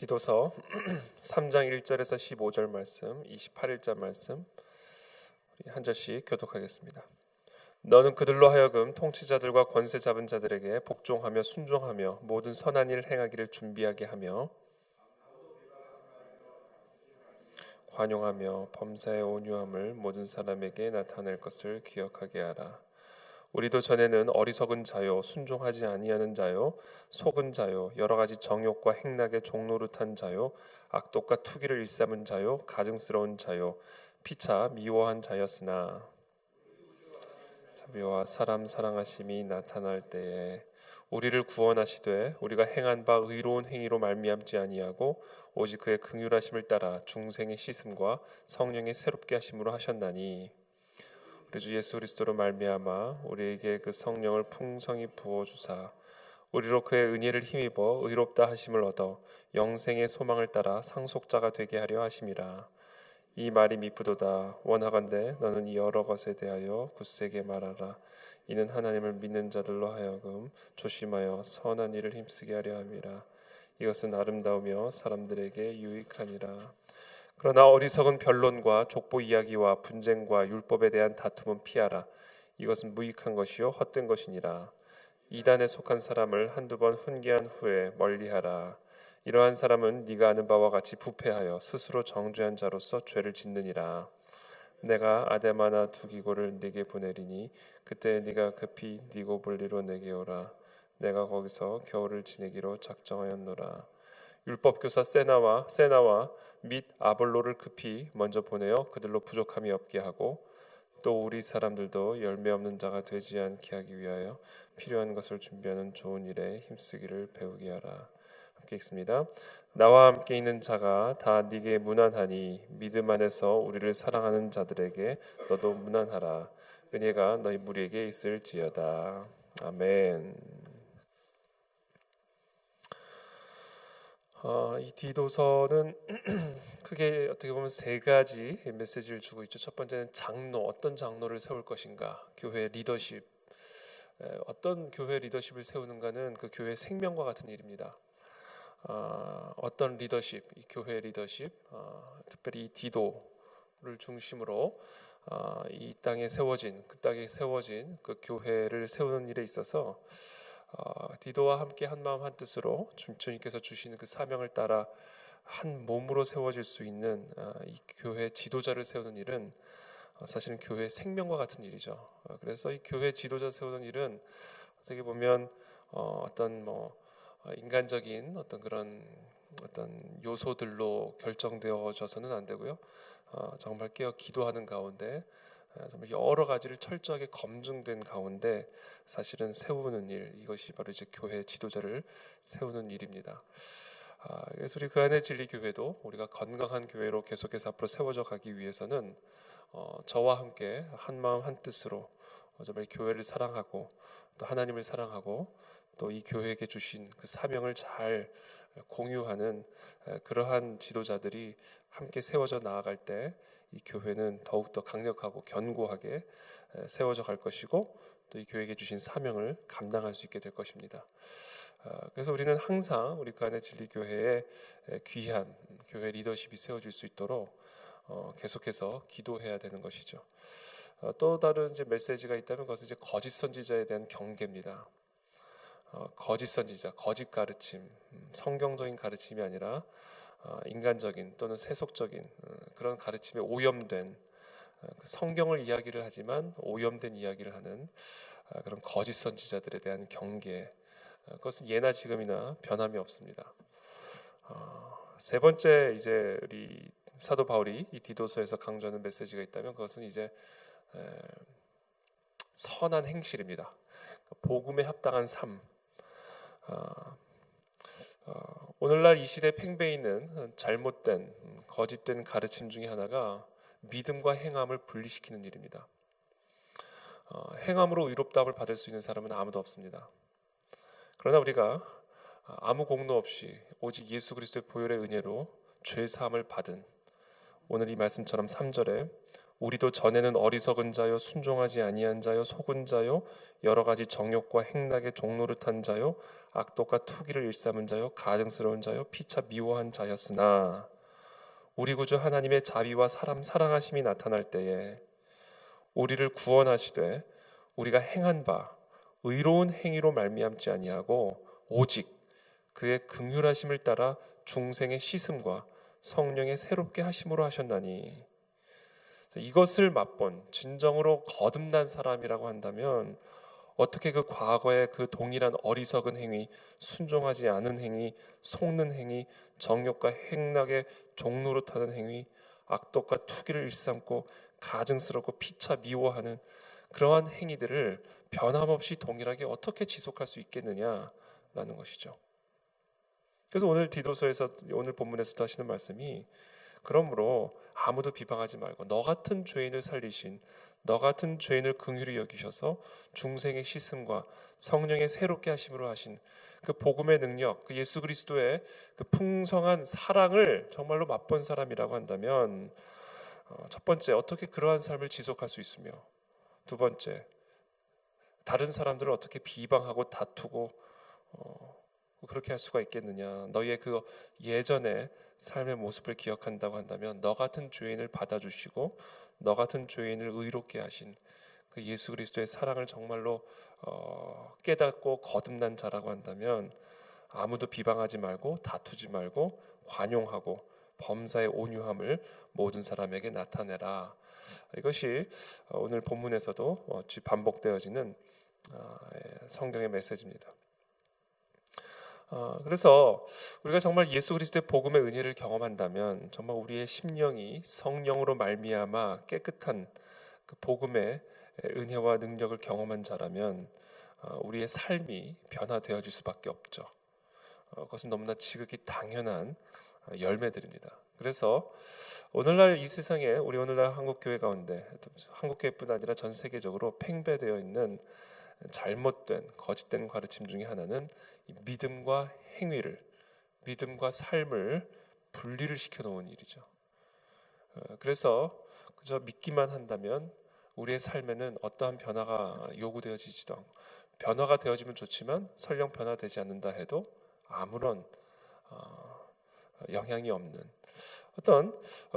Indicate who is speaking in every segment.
Speaker 1: 디도서 3장 1절에서 15절 말씀, 28일자 말씀 우리 한 절씩 교독하겠습니다. 너는 그들로 하여금 통치자들과 권세 잡은 자들에게 복종하며 순종하며 모든 선한 일 행하기를 준비하게 하며 관용하며 범사의 온유함을 모든 사람에게 나타낼 것을 기억하게 하라. 우리도 전에는 어리석은 자요 순종하지 아니하는 자요 속은 자요 여러 가지 정욕과 행락의 종노릇한 자요 악독과 투기를 일삼은 자요 가증스러운 자요 피차 미워한 자였으나 자비와 사람 사랑하심이 나타날 때에 우리를 구원하시되 우리가 행한 바 의로운 행위로 말미암지 아니하고 오직 그의 긍휼하심을 따라 중생의 씻음과 성령의 새롭게 하심으로 하셨나니 우리 주 예수 그리스도로 말미암아 우리에게 그 성령을 풍성히 부어 주사 우리로 그의 은혜를 힘입어 의롭다 하심을 얻어 영생의 소망을 따라 상속자가 되게 하려 하심이라. 이 말이 미쁘도다. 원하건대 너는 이 여러 것에 대하여 굳세게 말하라. 이는 하나님을 믿는 자들로 하여금 조심하여 선한 일을 힘쓰게 하려 함이라. 이것은 아름다우며 사람들에게 유익하니라. 그러나 어리석은 변론과 족보 이야기와 분쟁과 율법에 대한 다툼은 피하라. 이것은 무익한 것이요 헛된 것이니라. 이단에 속한 사람을 한두 번 훈계한 후에 멀리하라. 이러한 사람은 네가 아는 바와 같이 부패하여 스스로 정죄한 자로서 죄를 짓느니라. 내가 아데마나 두기고를 네게 보내리니 그때 네가 급히 니고볼리로 내게 오라. 내가 거기서 겨울을 지내기로 작정하였노라. 율법교사 세나와 및 아볼로를 급히 먼저 보내어 그들로 부족함이 없게 하고 또 우리 사람들도 열매 없는 자가 되지 않게 하기 위하여 필요한 것을 준비하는 좋은 일에 힘쓰기를 배우게 하라. 함께 읽습니다. 나와 함께 있는 자가 다 네게 무난하니 믿음 안에서 우리를 사랑하는 자들에게 너도 무난하라. 은혜가 너희 무리에게 있을지어다. 아멘. 이 디도서는 크게 어떻게 보면 세 가지 메시지를 주고 있죠. 첫 번째는 장로, 어떤 장로를 세울 것인가, 교회 리더십, 어떤 교회 리더십을 세우는가는 그 교회 생명과 같은 일입니다. 어떤 리더십, 이 교회 리더십, 특별히 이 디도를 중심으로 이 땅에 세워진 그 교회를 세우는 일에 있어서 디도와 함께 한 마음 한 뜻으로 주님께서 주시는 그 사명을 따라 한 몸으로 세워질 수 있는 이 교회 지도자를 세우는 일은 사실은 교회 생명과 같은 일이죠. 그래서 이 교회 지도자 세우는 일은 어떻게 보면 어떤 인간적인 어떤 그런 어떤 요소들로 결정되어져서는 안 되고요. 정말 깨어 기도하는 가운데 정말 여러 가지를 철저하게 검증된 가운데 사실은 세우는 일, 이것이 바로 이제 교회 지도자를 세우는 일입니다. 그래서 우리 그 안의 진리교회도 우리가 건강한 교회로 계속해서 앞으로 세워져 가기 위해서는 저와 함께 한 마음 한 뜻으로 정말 교회를 사랑하고 또 하나님을 사랑하고 또 이 교회에게 주신 그 사명을 잘 공유하는 그러한 지도자들이 함께 세워져 나아갈 때 이 교회는 더욱더 강력하고 견고하게 세워져 갈 것이고 또 이 교회에게 주신 사명을 감당할 수 있게 될 것입니다. 그래서 우리는 항상 우리 그 안의 진리교회에 귀한 교회 리더십이 세워질 수 있도록 계속해서 기도해야 되는 것이죠. 또 다른 이제 메시지가 있다면 그것은 이제 거짓 선지자에 대한 경계입니다. 거짓 선지자, 거짓 가르침, 성경적인 가르침이 아니라 인간적인 또는 세속적인 그런 가르침에 오염된 성경을 이야기를 하지만 오염된 이야기를 하는 그런 거짓 선지자들에 대한 경계, 그것은 예나 지금이나 변함이 없습니다. 세 번째 이제 우리 사도 바울이 이 디도서에서 강조하는 메시지가 있다면 그것은 이제 선한 행실입니다. 복음에 합당한 삶. 오늘날 이 시대 팽배해 있는 잘못된 거짓된 가르침 중에 하나가 믿음과 행함을 분리시키는 일입니다. 행함으로 의롭다함을 받을 수 있는 사람은 아무도 없습니다. 그러나 우리가 아무 공로 없이 오직 예수 그리스도의 보혈의 은혜로 죄 사함을 받은 오늘 이 말씀처럼 3절에 우리도 전에는 어리석은 자요 순종하지 아니한 자요 속은 자요 여러 가지 정욕과 행락의 종노릇한 자요 악독과 투기를 일삼은 자요 가증스러운 자요 피차 미워한 자였으나 우리 구주 하나님의 자비와 사람 사랑하심이 나타날 때에 우리를 구원하시되 우리가 행한 바 의로운 행위로 말미암지 아니하고 오직 그의 긍휼하심을 따라 중생의 씻음과 성령의 새롭게 하심으로 하셨나니, 이것을 맛본 진정으로 거듭난 사람이라고 한다면 어떻게 그 과거의 그 동일한 어리석은 행위, 순종하지 않은 행위, 속는 행위, 정욕과 행락의 종노릇하는 행위, 악독과 투기를 일삼고 가증스럽고 피차 미워하는 그러한 행위들을 변함없이 동일하게 어떻게 지속할 수 있겠느냐라는 것이죠. 그래서 오늘 디도서에서 오늘 본문에서도 하시는 말씀이, 그러므로 아무도 비방하지 말고 너 같은 죄인을 살리신, 너 같은 죄인을 긍휼히 여기셔서 중생의 씻음과 성령의 새롭게 하심으로 하신 그 복음의 능력, 그 예수 그리스도의 그 풍성한 사랑을 정말로 맛본 사람이라고 한다면, 첫 번째, 어떻게 그러한 삶을 지속할 수 있으며, 두 번째, 다른 사람들을 어떻게 비방하고 다투고 그렇게 할 수가 있겠느냐. 너희의 그 예전의 삶의 모습을 기억한다고 한다면 너 같은 죄인을 받아주시고 너 같은 죄인을 의롭게 하신 그 예수 그리스도의 사랑을 정말로 깨닫고 거듭난 자라고 한다면 아무도 비방하지 말고 다투지 말고 관용하고 범사의 온유함을 모든 사람에게 나타내라. 이것이 오늘 본문에서도 반복되어지는 성경의 메시지입니다. 그래서 우리가 정말 예수 그리스도의 복음의 은혜를 경험한다면, 정말 우리의 심령이 성령으로 말미암아 깨끗한 그 복음의 은혜와 능력을 경험한 자라면 우리의 삶이 변화되어질 수밖에 없죠. 그것은 너무나 지극히 당연한 열매들입니다. 그래서 오늘날 이 세상에, 우리 오늘날 한국교회 가운데, 한국교회뿐 아니라 전 세계적으로 팽배되어 있는 잘못된 거짓된 가르침 중에 하나는 이 믿음과 행위를, 믿음과 삶을 분리를 시켜놓은 일이죠. 그래서 그저 믿기만 한다면 우리의 삶에는 어떠한 변화가 요구되어지지도 않고, 변화가 되어지면 좋지만 설령 변화되지 않는다 해도 아무런 영향이 없는 어떤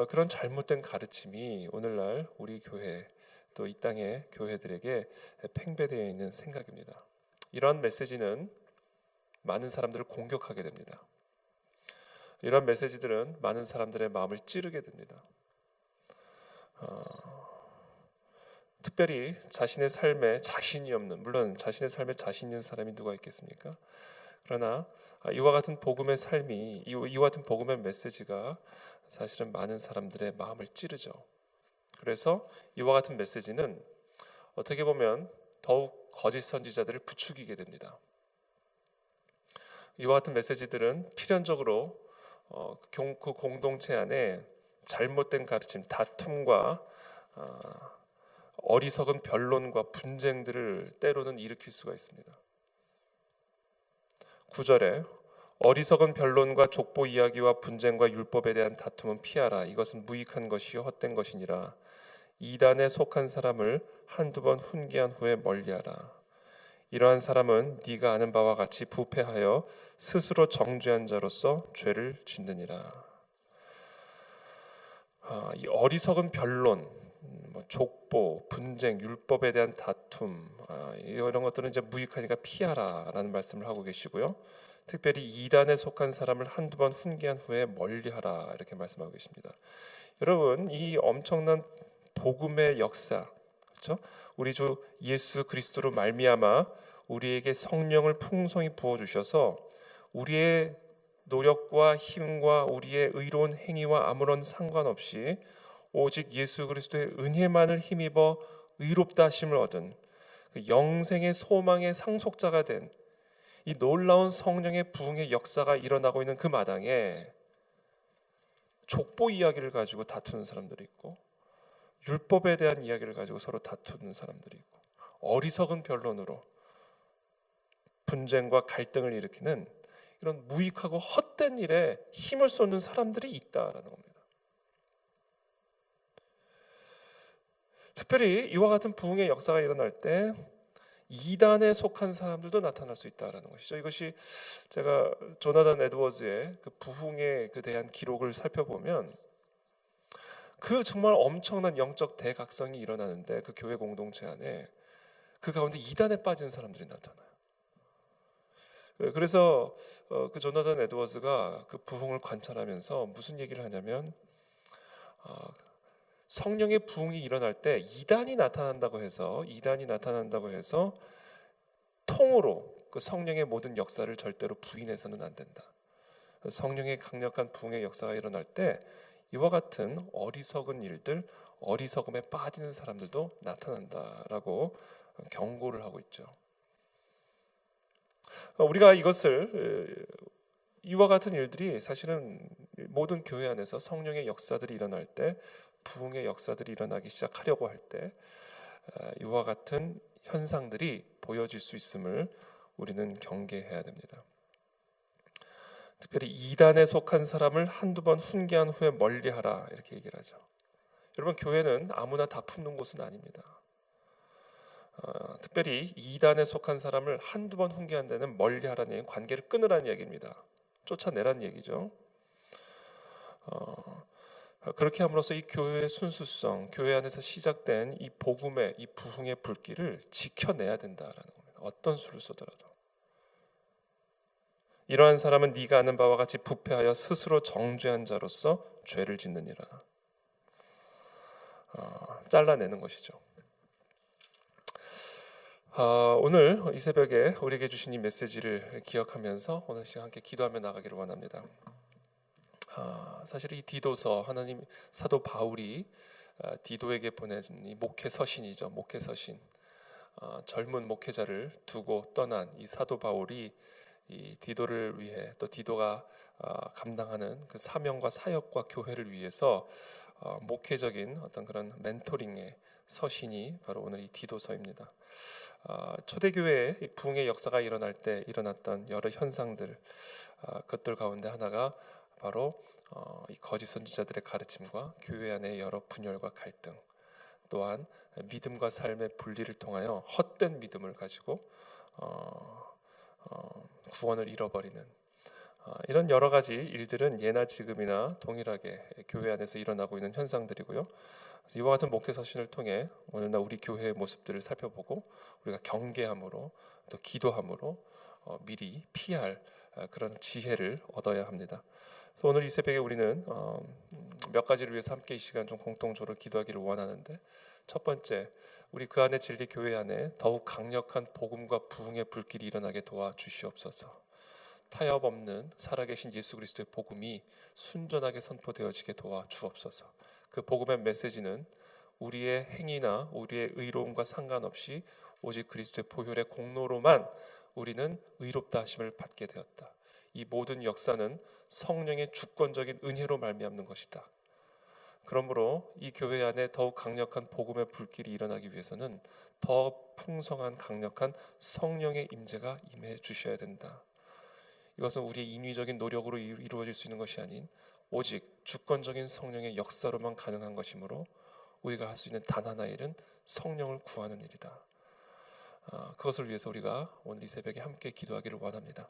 Speaker 1: 그런 잘못된 가르침이 오늘날 우리 교회, 또 이 땅의 교회들에게 팽배되어 있는 생각입니다. 이러한 메시지는 많은 사람들을 공격하게 됩니다. 이러한 메시지들은 많은 사람들의 마음을 찌르게 됩니다. 특별히 자신의 삶에 자신이 없는, 물론 자신의 삶에 자신 있는 사람이 누가 있겠습니까? 그러나 이와 같은 복음의 삶이, 이와 같은 복음의 메시지가 사실은 많은 사람들의 마음을 찌르죠. 그래서 이와 같은 메시지는 어떻게 보면 더욱 거짓 선지자들을 부추기게 됩니다. 이와 같은 메시지들은 필연적으로 그 공동체 안에 잘못된 가르침, 다툼과 어리석은 변론과 분쟁들을 때로는 일으킬 수가 있습니다. 9절에 어리석은 변론과 족보 이야기와 분쟁과 율법에 대한 다툼은 피하라. 이것은 무익한 것이요 헛된 것이니라. 이단에 속한 사람을 한두 번 훈계한 후에 멀리하라. 이러한 사람은 네가 아는 바와 같이 부패하여 스스로 정죄한 자로서 죄를 짓느니라. 이 어리석은 변론, 족보, 분쟁, 율법에 대한 다툼, 이런 것들은 이제 무익하니까 피하라라는 말씀을 하고 계시고요. 특별히 이단에 속한 사람을 한두 번 훈계한 후에 멀리하라, 이렇게 말씀하고 계십니다. 여러분, 이 엄청난 복음의 역사, 그렇죠? 우리 주 예수 그리스도로 말미암아 우리에게 성령을 풍성히 부어 주셔서 우리의 노력과 힘과 우리의 의로운 행위와 아무런 상관없이 오직 예수 그리스도의 은혜만을 힘입어 의롭다 하심을 얻은 그 영생의 소망의 상속자가 된 이 놀라운 성령의 부흥의 역사가 일어나고 있는 그 마당에 족보 이야기를 가지고 다투는 사람들이 있고, 율법에 대한 이야기를 가지고 서로 다투는 사람들이 있고, 어리석은 변론으로 분쟁과 갈등을 일으키는 이런 무익하고 헛된 일에 힘을 쏟는 사람들이 있다라는 겁니다. 특별히 이와 같은 부흥의 역사가 일어날 때 이단에 속한 사람들도 나타날 수 있다라는 것이죠. 이것이 제가 조나단 에드워즈의 그 부흥에 그 대한 기록을 살펴보면 그 정말 엄청난 영적 대각성이 일어나는데 그 교회 공동체 안에 그 가운데 이단에 빠진 사람들이 나타나요. 그래서 그 조나단 에드워즈가 그 부흥을 관찰하면서 무슨 얘기를 하냐면 성령의 부흥이 일어날 때 이단이 나타난다고 해서 통으로 그 성령의 모든 역사를 절대로 부인해서는 안 된다. 성령의 강력한 부흥의 역사가 일어날 때 이와 같은 어리석은 일들, 어리석음에 빠지는 사람들도 나타난다라고 경고를 하고 있죠. 우리가 이와 같은 일들이 사실은 모든 교회 안에서 성령의 역사들이 일어날 때, 부흥의 역사들이 일어나기 시작하려고 할 때 이와 같은 현상들이 보여질 수 있음을 우리는 경계해야 됩니다. 특별히 이단에 속한 사람을 한두 번 훈계한 후에 멀리하라, 이렇게 얘기를 하죠. 여러분, 교회는 아무나 다 품는 곳은 아닙니다. 특별히 이단에 속한 사람을 한두 번 훈계한 데는 멀리하라는 얘기는 관계를 끊으라는 얘기입니다. 쫓아내라는 얘기죠. 그렇게 함으로써 이 교회의 순수성, 교회 안에서 시작된 이 복음의, 이 부흥의 불길을 지켜내야 된다라는 겁니다. 어떤 수를 쏘더라도. 이러한 사람은 네가 아는 바와 같이 부패하여 스스로 정죄한 자로서 죄를 짓느니라. 잘라내는 것이죠. 오늘 이 새벽에 우리에게 주신 이 메시지를 기억하면서 오늘 시간 함께 기도하며 나가기를 원합니다. 사실 이 디도서, 하나님 사도 바울이 디도에게 보낸 이 목회 서신이죠. 목회 서신. 젊은 목회자를 두고 떠난 이 사도 바울이 이 디도를 위해, 또 디도가 감당하는 그 사명과 사역과 교회를 위해서 목회적인 어떤 그런 멘토링의 서신이 바로 오늘 이 디도서입니다. 초대교회의 부흥의 역사가 일어날 때 일어났던 여러 현상들, 그것들 가운데 하나가 바로 이 거짓 선지자들의 가르침과 교회 안의 여러 분열과 갈등, 또한 믿음과 삶의 분리를 통하여 헛된 믿음을 가지고 구원을 잃어버리는 이런 여러 가지 일들은 예나 지금이나 동일하게 교회 안에서 일어나고 있는 현상들이고요. 이와 같은 목회 서신을 통해 오늘날 우리 교회의 모습들을 살펴보고 우리가 경계함으로, 또 기도함으로 미리 피할 그런 지혜를 얻어야 합니다. 그래서 오늘 이 새벽에 우리는 몇 가지를 위해서 함께 이 시간 좀 공동적으로 기도하기를 원하는데, 첫 번째, 우리 그 안에 진리 교회 안에 더욱 강력한 복음과 부흥의 불길이 일어나게 도와주시옵소서. 타협 없는 살아계신 예수 그리스도의 복음이 순전하게 선포되어지게 도와주옵소서. 그 복음의 메시지는 우리의 행위나 우리의 의로움과 상관없이 오직 그리스도의 보혈의 공로로만 우리는 의롭다 하심을 받게 되었다. 이 모든 역사는 성령의 주권적인 은혜로 말미암는 것이다. 그러므로 이 교회 안에 더욱 강력한 복음의 불길이 일어나기 위해서는 더 풍성한 강력한 성령의 임재가 임해 주셔야 된다. 이것은 우리의 인위적인 노력으로 이루어질 수 있는 것이 아닌 오직 주권적인 성령의 역사로만 가능한 것이므로 우리가 할 수 있는 단 하나의 일은 성령을 구하는 일이다. 그것을 위해서 우리가 오늘 이 새벽에 함께 기도하기를 원합니다.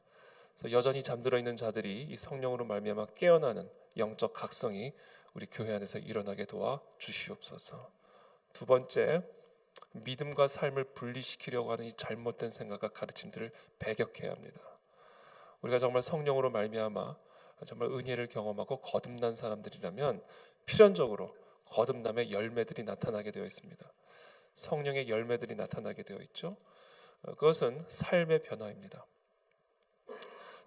Speaker 1: 그래서 여전히 잠들어 있는 자들이 이 성령으로 말미암아 깨어나는 영적 각성이 우리 교회 안에서 일어나게 도와 주시옵소서. 두 번째, 믿음과 삶을 분리시키려고 하는 이 잘못된 생각과 가르침들을 배격해야 합니다. 우리가 정말 성령으로 말미암아 정말 은혜를 경험하고 거듭난 사람들이라면 필연적으로 거듭남의 열매들이 나타나게 되어 있습니다. 성령의 열매들이 나타나게 되어 있죠. 그것은 삶의 변화입니다.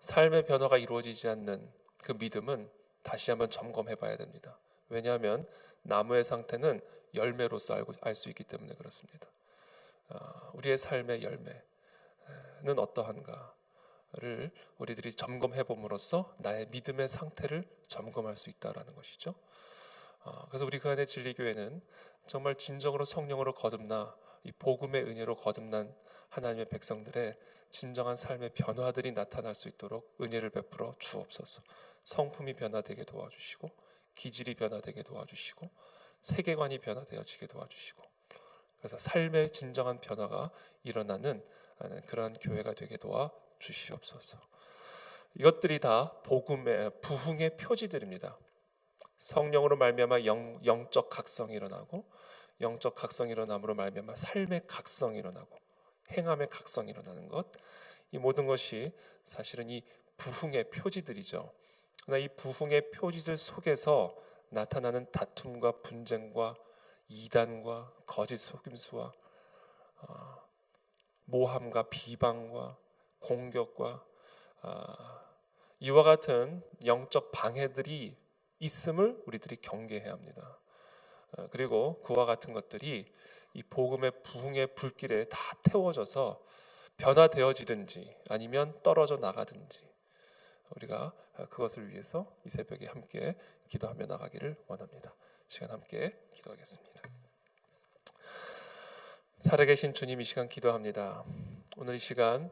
Speaker 1: 삶의 변화가 이루어지지 않는 그 믿음은 다시 한번 점검해 봐야 됩니다. 왜냐하면 나무의 상태는 열매로서 알 수 있기 때문에 그렇습니다. 우리의 삶의 열매는 어떠한가를 우리들이 점검해 봄으로써 나의 믿음의 상태를 점검할 수 있다라는 것이죠. 그래서 우리 그 안에 진리교회는 정말 진정으로 성령으로 거듭나 이 복음의 은혜로 거듭난 하나님의 백성들의 진정한 삶의 변화들이 나타날 수 있도록 은혜를 베풀어 주옵소서. 성품이 변화되게 도와주시고, 기질이 변화되게 도와주시고, 세계관이 변화되어지게 도와주시고, 그래서 삶의 진정한 변화가 일어나는 그러한 교회가 되게 도와 주시옵소서. 이것들이 다 복음의 부흥의 표지들입니다. 성령으로 말미암아 영적 각성이 일어나고, 영적 각성이 일어남으로 말미암아 삶의 각성이 일어나고, 행함의 각성이 일어나는 것, 이 모든 것이 사실은 이 부흥의 표지들이죠. 그러나 이 부흥의 표지들 속에서 나타나는 다툼과 분쟁과 이단과 거짓 속임수와 모함과 비방과 공격과 이와 같은 영적 방해들이 있음을 우리들이 경계해야 합니다. 그리고 그와 같은 것들이 이 복음의 부흥의 불길에 다 태워져서 변화되어지든지 아니면 떨어져 나가든지 우리가 그것을 위해서 이 새벽에 함께 기도하며 나가기를 원합니다. 시간 함께 기도하겠습니다. 살아계신 주님, 이 시간 기도합니다. 오늘 이 시간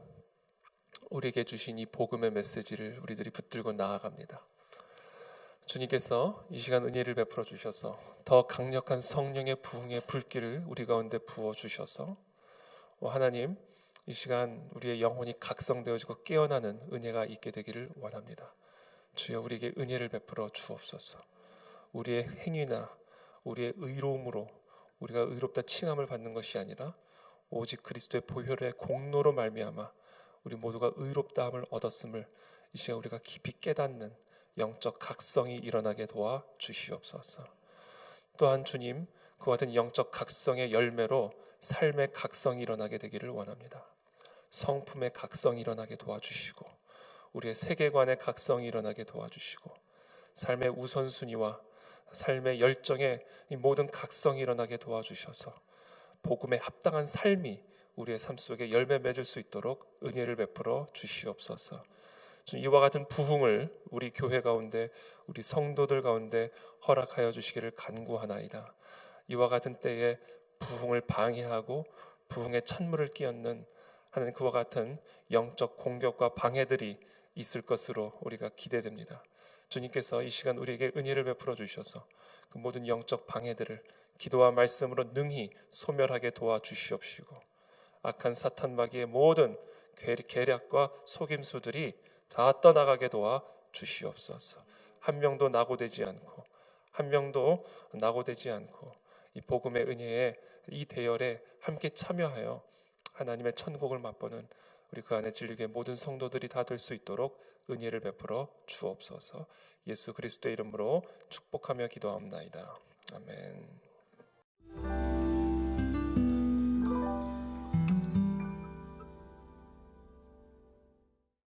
Speaker 1: 우리에게 주신 이 복음의 메시지를 우리들이 붙들고 나아갑니다. 주님께서 이 시간 은혜를 베풀어 주셔서 더 강력한 성령의 부흥의 불길을 우리 가운데 부어 주셔서 하나님, 이 시간 우리의 영혼이 각성되어지고 깨어나는 은혜가 있게 되기를 원합니다. 주여, 우리에게 은혜를 베풀어 주옵소서. 우리의 행위나 우리의 의로움으로 우리가 의롭다 칭함을 받는 것이 아니라 오직 그리스도의 보혈의 공로로 말미암아 우리 모두가 의롭다함을 얻었음을 이 시간 우리가 깊이 깨닫는 영적 각성이 일어나게 도와 주시옵소서. 또한 주님, 그와 같은 영적 각성의 열매로 삶의 각성이 일어나게 되기를 원합니다. 성품의 각성이 일어나게 도와주시고 우리의 세계관의 각성이 일어나게 도와주시고 삶의 우선순위와 삶의 열정의 이 모든 각성이 일어나게 도와주셔서 복음에 합당한 삶이 우리의 삶 속에 열매 맺을 수 있도록 은혜를 베풀어 주시옵소서. 이와 같은 부흥을 우리 교회 가운데 우리 성도들 가운데 허락하여 주시기를 간구하나이다. 이와 같은 때에 부흥을 방해하고 부흥의 찬물을 끼얹는 하는 그와 같은 영적 공격과 방해들이 있을 것으로 우리가 기대됩니다. 주님께서 이 시간 우리에게 은혜를 베풀어 주셔서 그 모든 영적 방해들을 기도와 말씀으로 능히 소멸하게 도와주시옵시고 악한 사탄 마귀의 모든 계략과 속임수들이 다 떠나가게 도와 주시옵소서. 한 명도 낙오되지 않고 이 복음의 은혜에 이 대열에 함께 참여하여 하나님의 천국을 맛보는 우리 그 안에 진리교회 모든 성도들이 다 될 수 있도록 은혜를 베풀어 주옵소서. 예수 그리스도의 이름으로 축복하며 기도합나이다. 아멘.